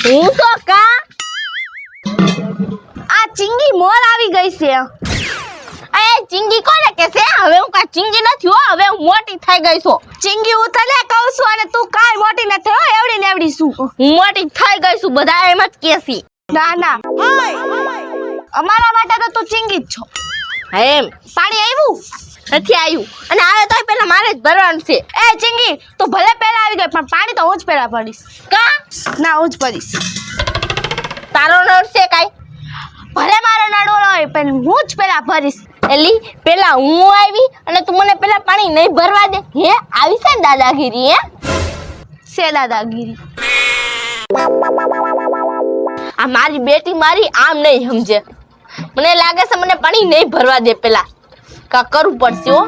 હું તો કા આ ચીંગી મોર આવી ગઈ છે. એ ચીંગી કોને કે છે? હવે હું કા ચીંગી નથી હો, હવે હું મોટી થઈ ગઈ છું. ચીંગી હું તને કહું છું અને તું કાઈ મોટી નથી હો, એવડી ને એવડી છું. હું મોટી થઈ ગઈ છું, બધા એમ જ કહે છે. ના ના, અમારા માટે તો તું ચીંગી જ છો. એમ પાણી આવ્યું નથી આવ્યું, અને આવે તોય પેલા મારે જ ભરવાનું છે. એ ચીંગી તું ભલે પેલા આવી ગઈ, પણ પાણી તો હું જ પેલા ભરીશ. કા? ના, હું જ ભરીશ. તારો નળ છે કાઈ? ભલે મારો નળ હોય, પણ હું જ પેલા ભરીશ. એલી પેલા હું આવી અને તું મને પેલા પાણી નહીં ભરવા દે. હે આવી છે દાદાગીરી? હે છે દાદાગીરી. આ મારી બેટી મારી આમ નહીં સમજે. મને લાગે છે મને પાણી નહીં ભરવા દે, પેલા કા કરવું પડશે હો.